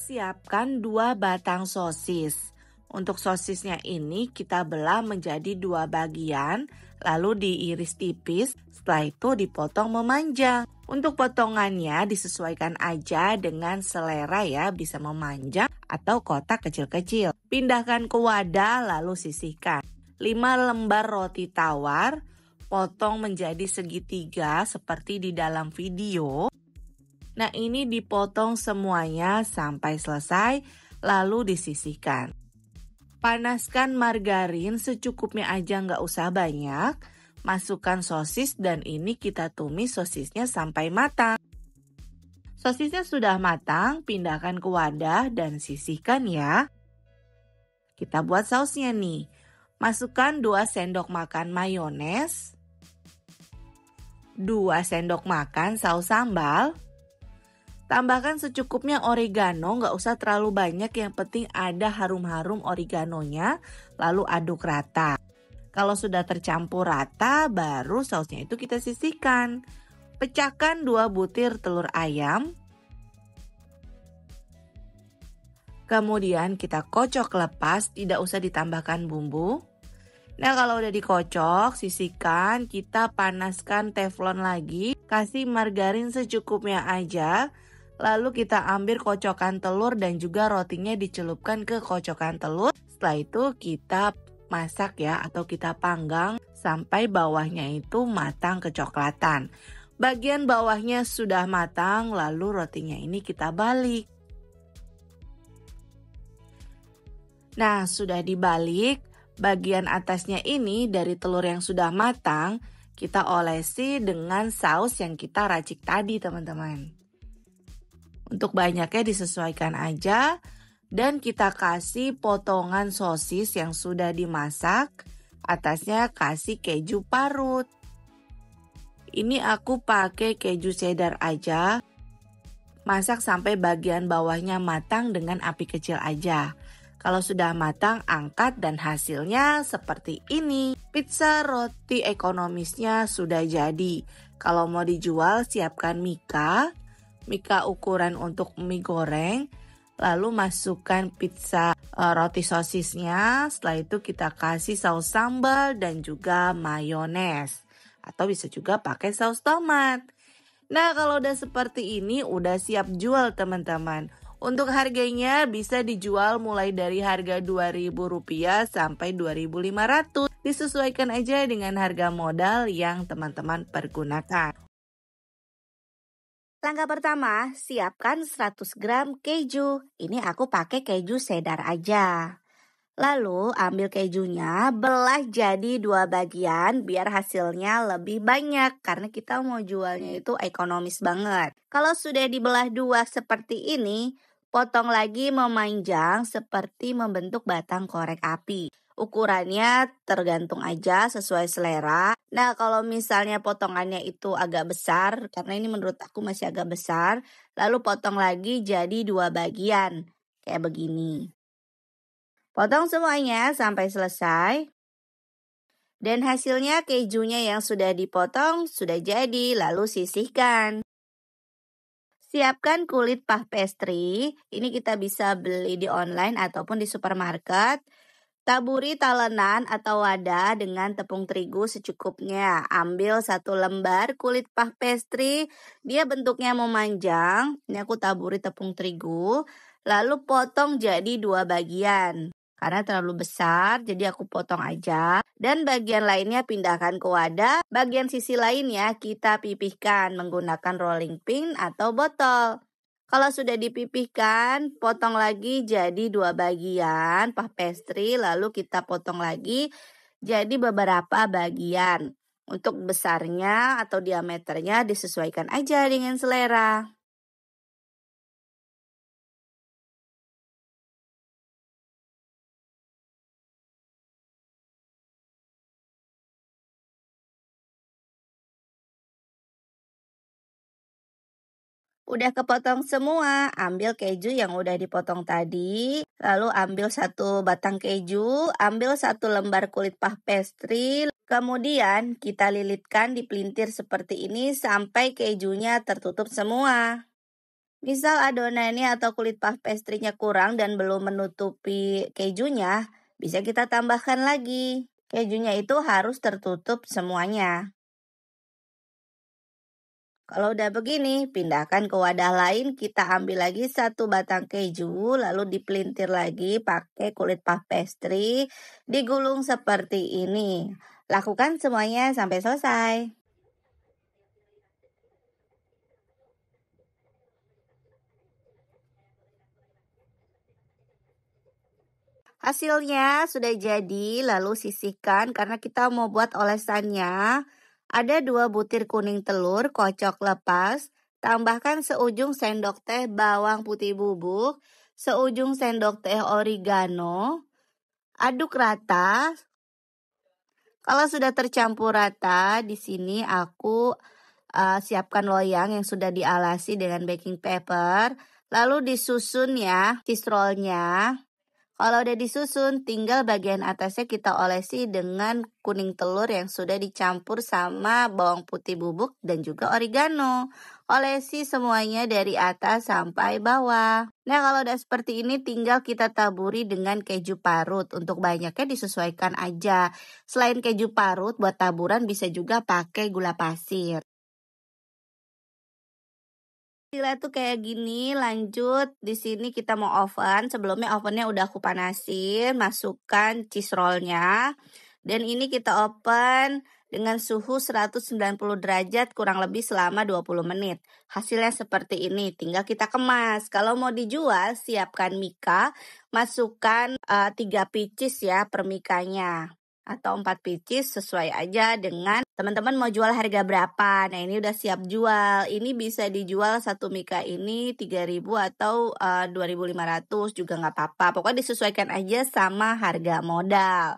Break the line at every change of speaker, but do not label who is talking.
Siapkan 2 batang sosis. Untuk sosisnya ini kita belah menjadi 2 bagian, lalu diiris tipis, setelah itu dipotong memanjang. Untuk potongannya disesuaikan aja dengan selera ya, bisa memanjang atau kotak kecil-kecil. Pindahkan ke wadah lalu sisihkan. 5 lembar roti tawar, potong menjadi segitiga seperti di dalam video. Nah, ini dipotong semuanya sampai selesai, lalu disisihkan. Panaskan margarin secukupnya aja, nggak usah banyak. Masukkan sosis dan ini kita tumis sosisnya sampai matang. Sosisnya sudah matang, pindahkan ke wadah dan sisihkan ya. Kita buat sausnya nih. Masukkan 2 sendok makan mayones, 2 sendok makan saus sambal. Tambahkan secukupnya oregano, nggak usah terlalu banyak, yang penting ada harum-harum oreganonya, lalu aduk rata. Kalau sudah tercampur rata, baru sausnya itu kita sisihkan. Pecahkan 2 butir telur ayam. Kemudian kita kocok lepas, tidak usah ditambahkan bumbu. Nah, kalau udah dikocok, sisihkan, kita panaskan teflon lagi, kasih margarin secukupnya aja. Lalu kita ambil kocokan telur dan juga rotinya dicelupkan ke kocokan telur. Setelah itu kita masak ya, atau kita panggang sampai bawahnya itu matang kecoklatan. Bagian bawahnya sudah matang, lalu rotinya ini kita balik. Nah, sudah dibalik, bagian atasnya ini dari telur yang sudah matang, kita olesi dengan saus yang kita racik tadi, teman-teman. Untuk banyaknya disesuaikan aja, dan kita kasih potongan sosis yang sudah dimasak, atasnya kasih keju parut. Ini aku pakai keju cheddar aja. Masak sampai bagian bawahnya matang dengan api kecil aja. Kalau sudah matang, angkat dan hasilnya seperti ini. Pizza roti ekonomisnya sudah jadi. Kalau mau dijual, siapkan mika ukuran untuk mie goreng. Lalu masukkan pizza roti sosisnya. Setelah itu kita kasih saus sambal dan juga mayones. Atau bisa juga pakai saus tomat. Nah, kalau udah seperti ini udah siap jual, teman-teman. Untuk harganya bisa dijual mulai dari harga Rp2.000 sampai Rp2.500. Disesuaikan aja dengan harga modal yang teman-teman pergunakan. Langkah pertama, siapkan 100 gram keju. Ini aku pakai keju cheddar aja. Lalu ambil kejunya, belah jadi 2 bagian biar hasilnya lebih banyak. Karena kita mau jualnya itu ekonomis banget. Kalau sudah dibelah 2 seperti ini, potong lagi memanjang seperti membentuk batang korek api. Ukurannya tergantung aja sesuai selera. Nah, kalau misalnya potongannya itu agak besar, karena ini menurut aku masih agak besar, lalu potong lagi jadi 2 bagian. Kayak begini. Potong semuanya sampai selesai. Dan hasilnya kejunya yang sudah dipotong sudah jadi, lalu sisihkan. Siapkan kulit puff pastry. Ini kita bisa beli di online ataupun di supermarket. Taburi talenan atau wadah dengan tepung terigu secukupnya. Ambil 1 lembar kulit puff pastry. Dia bentuknya memanjang. Ini aku taburi tepung terigu. Lalu potong jadi 2 bagian. Karena terlalu besar, jadi aku potong aja. Dan bagian lainnya pindahkan ke wadah. Bagian sisi lainnya kita pipihkan menggunakan rolling pin atau botol. Kalau sudah dipipihkan, potong lagi jadi 2 bagian puff pastry. Lalu kita potong lagi jadi beberapa bagian. Untuk besarnya atau diameternya disesuaikan aja dengan selera. Udah kepotong semua, ambil keju yang udah dipotong tadi, lalu ambil 1 batang keju, ambil 1 lembar kulit puff pastry, kemudian kita lilitkan di pelintir seperti ini sampai kejunya tertutup semua. Misal adonannya atau kulit puff pastry-nya kurang dan belum menutupi kejunya, bisa kita tambahkan lagi. Kejunya itu harus tertutup semuanya. Kalau udah begini, pindahkan ke wadah lain, kita ambil lagi satu batang keju, lalu dipelintir lagi pakai kulit puff pastry, digulung seperti ini. Lakukan semuanya sampai selesai. Hasilnya sudah jadi, lalu sisihkan karena kita mau buat olesannya. Ada 2 butir kuning telur, kocok lepas. Tambahkan seujung sendok teh bawang putih bubuk, seujung sendok teh oregano. Aduk rata. Kalau sudah tercampur rata, di sini aku siapkan loyang yang sudah dialasi dengan baking paper. Lalu disusun ya cheese rollnya. Kalau udah disusun, tinggal bagian atasnya kita olesi dengan kuning telur yang sudah dicampur sama bawang putih bubuk dan juga oregano. Olesi semuanya dari atas sampai bawah. Nah, kalau udah seperti ini tinggal kita taburi dengan keju parut. Untuk banyaknya disesuaikan aja. Selain keju parut, buat taburan bisa juga pakai gula pasir. Hasilnya tuh kayak gini, lanjut di sini kita mau oven. Sebelumnya ovennya udah aku panasin, masukkan cheese rollnya. Dan ini kita open dengan suhu 190 derajat kurang lebih selama 20 menit. Hasilnya seperti ini, tinggal kita kemas. Kalau mau dijual, siapkan mika, masukkan 3 pieces ya per mikanya. Atau 4 pieces sesuai aja dengan teman-teman mau jual harga berapa. Nah, ini udah siap jual. Ini bisa dijual satu mika ini 3.000 atau 2.500 juga nggak apa-apa. Pokoknya disesuaikan aja sama harga modal.